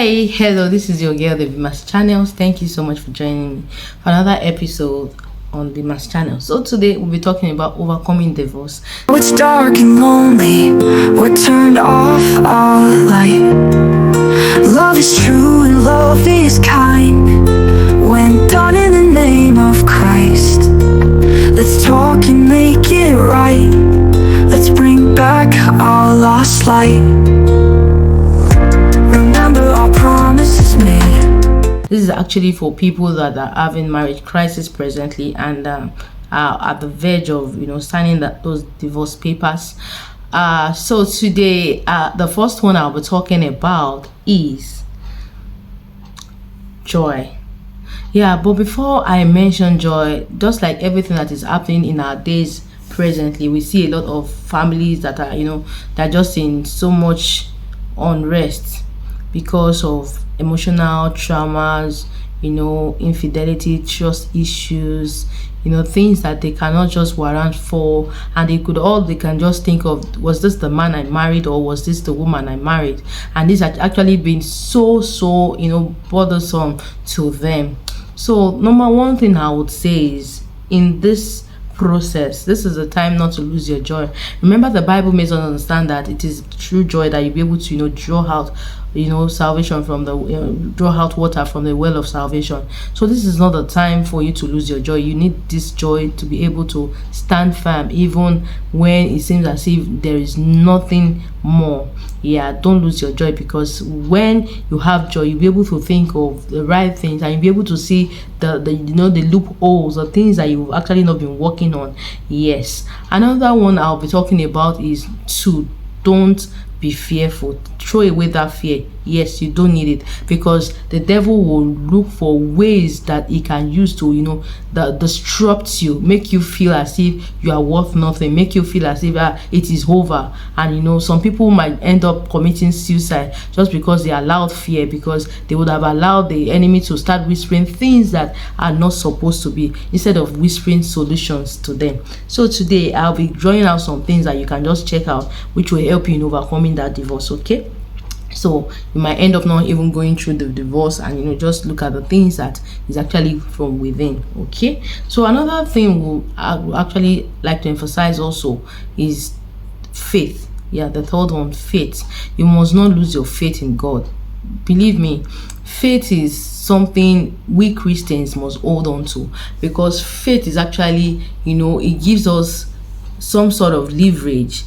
Hey, hello, this is your girl, the Vimas Channels. Thank you so much for joining me for another episode on the Vimas Channel. So today we'll be talking about overcoming divorce. It's dark and lonely, we're turned off our light. Love is true and love is kind, when done in the name of Christ. Let's talk and make it right. Let's bring back our lost light. Remember our promises made. This is actually for people that are having marriage crisis presently and are at the verge of signing those divorce papers. So today, the first one I'll be talking about is joy. Yeah, but before I mention joy, just like everything that is happening in our days presently, we see a lot of families that are they're just in so much unrest because of emotional traumas, infidelity, trust issues, things that they cannot just warrant for, and they can just think of, was this the man I married or was this the woman I married? And this has actually been so bothersome to them. So number one thing I would say is, in this process, this is the time not to lose your joy. Remember, the Bible makes us understand that it is true joy that you'll be able to draw out salvation from the draw out water from the well of salvation. So this is not the time for you to lose your joy. You need this joy to be able to stand firm even when it seems as if there is nothing more. Yeah, don't lose your joy, because when you have joy, you'll be able to think of the right things and you'll be able to see the loopholes, the things that you've actually not been working on. Yes. Another one I'll be talking about is to don't be fearful. Throw away that fear. Yes, you don't need it, because the devil will look for ways that he can use to that disrupt you, make you feel as if you are worth nothing, make you feel as if it is over. And some people might end up committing suicide just because they allowed fear, because they would have allowed the enemy to start whispering things that are not supposed to be, instead of whispering solutions to them. So today I'll be drawing out some things that you can just check out, which will help you in overcoming that divorce. Okay, so you might end up not even going through the divorce, and just look at the things that is actually from within. Okay, so another thing I would actually like to emphasize also is faith. Yeah, the third one, faith. You must not lose your faith in God. Believe me, faith is something we Christians must hold on to, because faith is actually it gives us some sort of leverage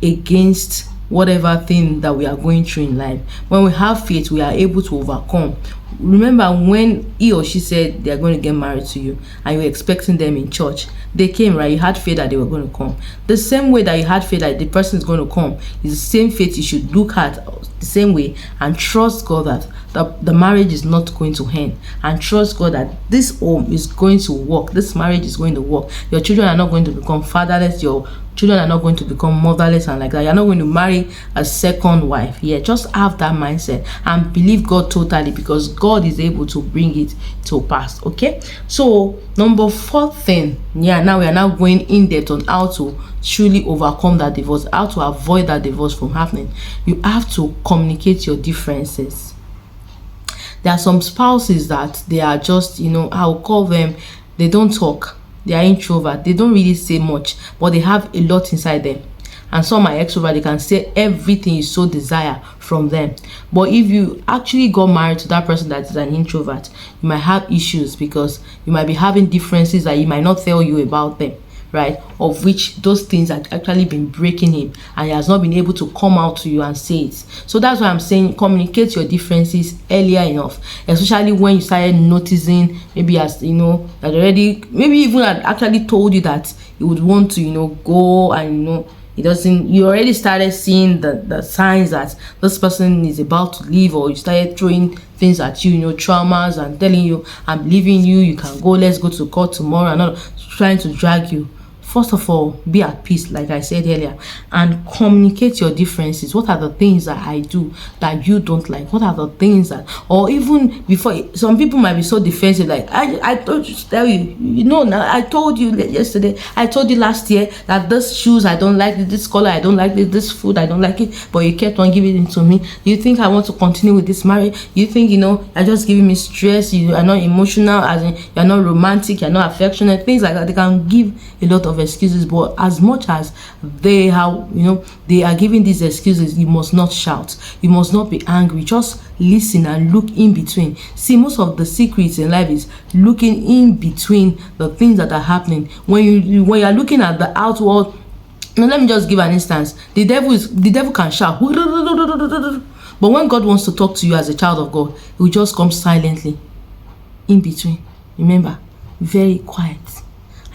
against whatever thing that we are going through in life. When we have faith, we are able to overcome. Remember when he or she said they are going to get married to you and you were expecting them in church, they came, right? You had faith that they were going to come. The same way that you had faith that the person is going to come is the same faith you should look at the same way, and trust God that the marriage is not going to end, and trust God that this home is going to work, this marriage is going to work. Your children are not going to become fatherless, your children are not going to become motherless and like that. You're not going to marry a second wife. Yeah, just have that mindset and believe God totally, because God is able to bring it to pass. Okay, so number 4 thing, now we are now going in depth on how to truly overcome that divorce, how to avoid that divorce from happening. You have to communicate your differences. There are some spouses that they are just I'll call them, they don't talk. They are introvert. They don't really say much, but they have a lot inside them. And some are extrovert. They can say everything you so desire from them. But if you actually got married to that person that is an introvert, you might have issues, because you might be having differences that he might not tell you about them, right? Of which those things have actually been breaking him, and he has not been able to come out to you and say it. So that's why I'm saying communicate your differences earlier enough, especially when you started noticing, maybe as that already, maybe even had actually told you that you would want to go, and it doesn't, you already started seeing the signs that this person is about to leave, or you started throwing things at you, traumas, and telling you, I'm leaving you, you can go, let's go to court tomorrow, and all, trying to drag you. First of all, be at peace, like I said earlier, and communicate your differences. What are the things that I do that you don't like? What are the things that, or even before, some people might be so defensive, like, I told you to tell you, now I told you yesterday, I told you last year that this shoes I don't like it, this color I don't like it, this food I don't like it, but you kept on giving it to me. You think I want to continue with this marriage? You think, you're just giving me stress, you are not emotional, as in you're not romantic, you're not affectionate, things like that. They can give a lot of excuses, but as much as they have, they are giving these excuses, you must not shout, you must not be angry. Just listen and look in between. See, most of the secrets in life is looking in between the things that are happening. When you are looking at the outward. Now let me just give an instance. The devil can shout, but when God wants to talk to you as a child of God, he will just come silently in between. Remember, very quiet,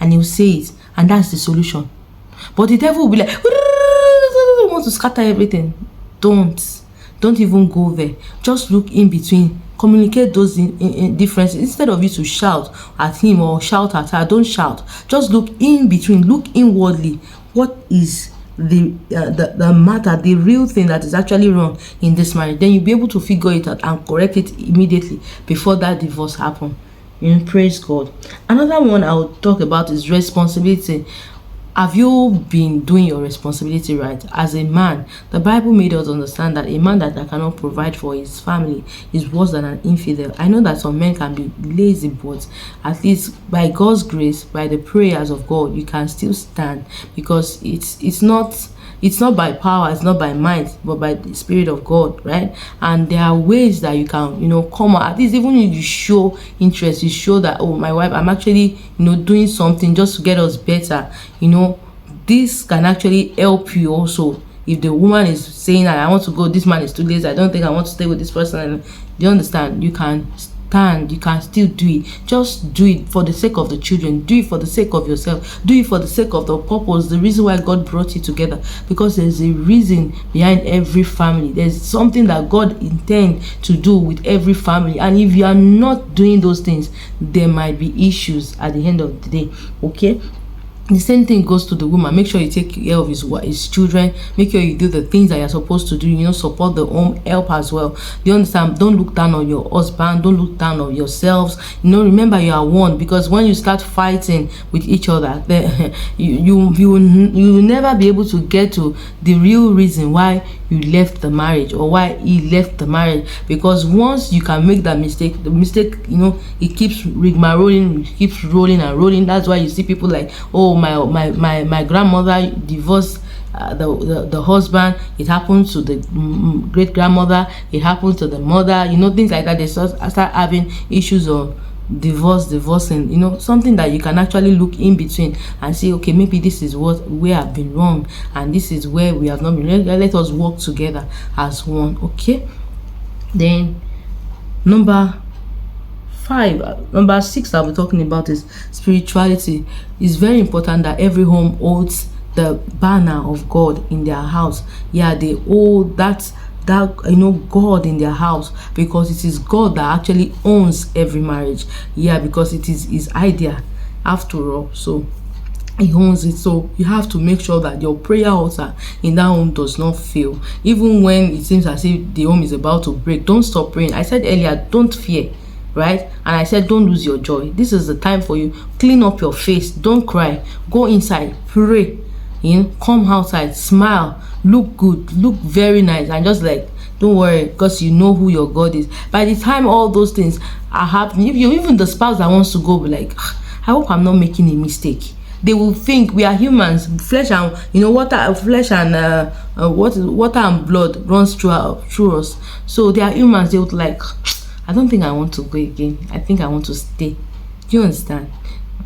and he will say it, and that's the solution. But the devil will be like, want to scatter everything. Don't even go there. Just look in between. Communicate those in differences. Instead of you to shout at him or shout at her, don't shout. Just look in between. Look inwardly. What is the matter, the real thing that is actually wrong in this marriage? Then you'll be able to figure it out and correct it immediately before that divorce happen. Praise God. Another one I will talk about is responsibility. Have you been doing your responsibility right? As a man, the Bible made us understand that a man that cannot provide for his family is worse than an infidel. I know that some men can be lazy, but at least by God's grace, by the prayers of God, you can still stand, because it's not by power, it's not by might, but by the Spirit of God, right? And there are ways that you can, come out. At least even if you show interest, you show that, oh, my wife, I'm actually, doing something just to get us better. This can actually help you also. If the woman is saying that I want to go, this man is too lazy, I don't think I want to stay with this person, do you understand? You can stand, you can still do it. Just do it for the sake of the children, do it for the sake of yourself, do it for the sake of the purpose, the reason why God brought you together. Because there's a reason behind every family. There's something that God intends to do with every family, and if you are not doing those things, there might be issues at the end of the day. Okay, the same thing goes to the woman. Make sure you take care of his children. Make sure you do the things that you're supposed to do. Support the home, help as well. Do you understand? Don't look down on your husband. Don't look down on yourselves. Remember you are one. Because when you start fighting with each other, then you will never be able to get to the real reason why you left the marriage or why he left the marriage. Because once you can make that mistake, the mistake, it keeps rigmaroling, it keeps rolling and rolling. That's why you see people like, oh, my grandmother divorced the husband. It happened to the great grandmother. It happened to the mother. Things like that. They start having issues of divorcing. Something that you can actually look in between and say, okay, maybe this is where I've been wrong, and this is where we have not been. Let us work together as one. Okay. Then number 6 I'll be talking about is spirituality. It's very important that every home holds the banner of God in their house. Yeah, they hold that God in their house, because it is God that actually owns every marriage. Yeah, because it is his idea after all, so he owns it. So you have to make sure that your prayer altar in that home does not fail. Even when it seems as if the home is about to break, don't stop praying. I said earlier, don't fear, right? And I said, don't lose your joy. This is the time for you. Clean up your face. Don't cry. Go inside. Pray. Come outside. Smile. Look good. Look very nice. And just like, don't worry, because you know who your God is. By the time all those things are happening, if you even the spouse that wants to go, be like, I hope I'm not making a mistake. They will think we are humans, flesh and water and blood runs through us. So they are humans. They would like, I don't think I want to go again. I think I want to stay. Do you understand?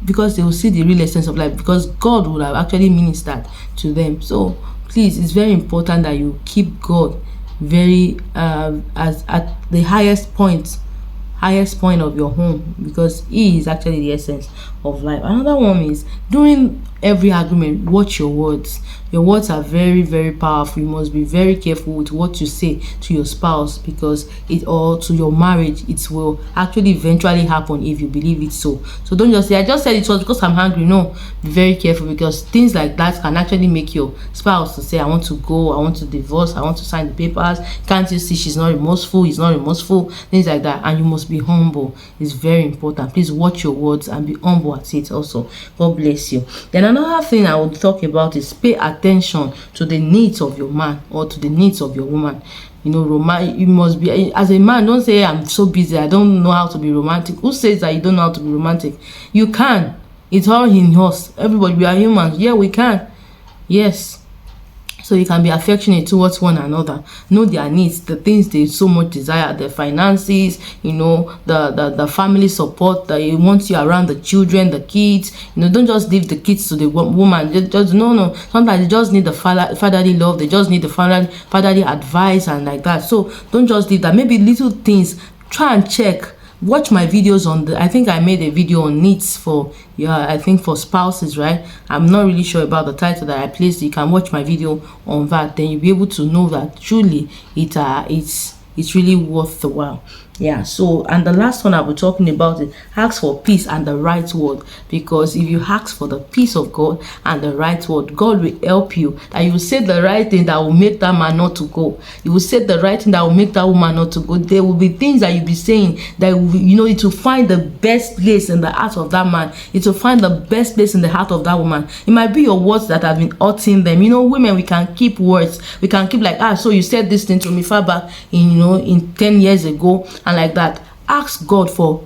Because they will see the real essence of life, because God would have actually ministered to them. So please, it's very important that you keep God very as at the highest point of your home, because he is actually the essence of life. Another one is, during every argument, watch your words. Your words are very, very powerful. You must be very careful with what you say to your spouse, because it, or to your marriage, it will actually eventually happen if you believe it. So don't just say, I just said it was because I'm hungry. No, be very careful, because things like that can actually make your spouse to say, I want to go, I want to divorce, I want to sign the papers. Can't you see she's not remorseful, he's not remorseful, things like that. And you must be humble. It's very important. Please watch your words and be humble at it also. God bless you. Then another thing I would talk about is pay attention to the needs of your man or to the needs of your woman. You know, you must be, as a man, don't say, I'm so busy, I don't know how to be romantic. Who says that you don't know how to be romantic? You can. It's all in us. Everybody, we are humans. Yeah, we can. Yes. So you can be affectionate towards one another, know their needs, the things they so much desire, the finances, you know, the family support, that you want you around, the children, the kids. You know, don't just leave the kids to the woman. Just no. Sometimes they just need the fatherly love. They just need the fatherly advice and like that. So don't just leave that. Maybe little things. Try and check. Watch my videos on I think I made a video on needs for, I think for spouses, right? I'm not really sure about the title that I placed. You can watch my video on that, then you'll be able to know that truly it's really worth the while. Yeah. So, and the last one I'll be talking about is ask for peace and the right word, because if you ask for the peace of God and the right word, God will help you, that you will say the right thing that will make that man not to go. You will say the right thing that will make that woman not to go. There will be things that you'll be saying that will, you know, it will find the best place in the heart of that man. It will find the best place in the heart of that woman. It might be your words that have been hurting them. You know, women, we can keep words. We can keep like, so you said this thing to me far back in, you know, in 10 years ago, and like that. Ask God for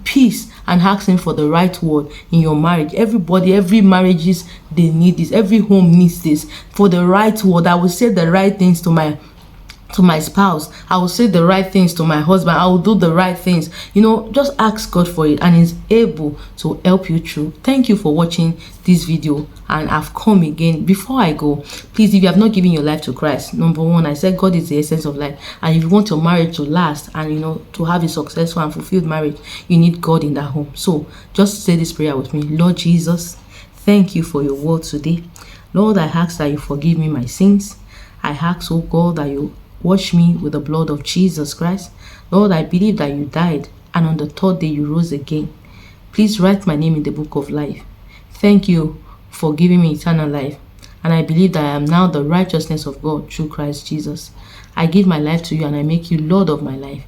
peace and ask him for the right word in your marriage. Everybody, every marriages, they need this. Every home needs this. For the right word, I will say the right things to my spouse. I will say the right things to my husband. I will do the right things. You know, just ask God for it, and he's able to help you through. Thank you for watching this video, and I've come again. Before I go, please, if you have not given your life to Christ, number one, I said God is the essence of life, and if you want your marriage to last and, you know, to have a successful and fulfilled marriage, you need God in that home. So just say this prayer with me. Lord Jesus, thank you for your word today. Lord, I ask that you forgive me my sins. I ask, oh God, that you wash me with the blood of Jesus Christ. Lord, I believe that you died, and on the third day you rose again. Please write my name in the book of life. Thank you for giving me eternal life, and I believe that I am now the righteousness of God through Christ Jesus. I give my life to you, and I make you Lord of my life,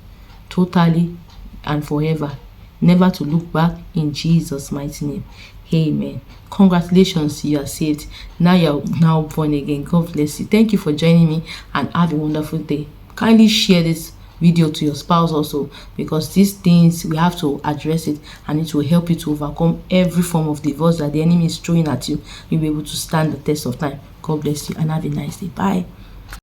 totally and forever, never to look back, in Jesus' mighty name. Amen. Congratulations, you are saved. Now you're now born again. God bless you. Thank you for joining me, and have a wonderful day. Kindly share this video to your spouse also, because these things, we have to address it, and it will help you to overcome every form of divorce that the enemy is throwing at you. You'll be able to stand the test of time. God bless you, and have a nice day. Bye.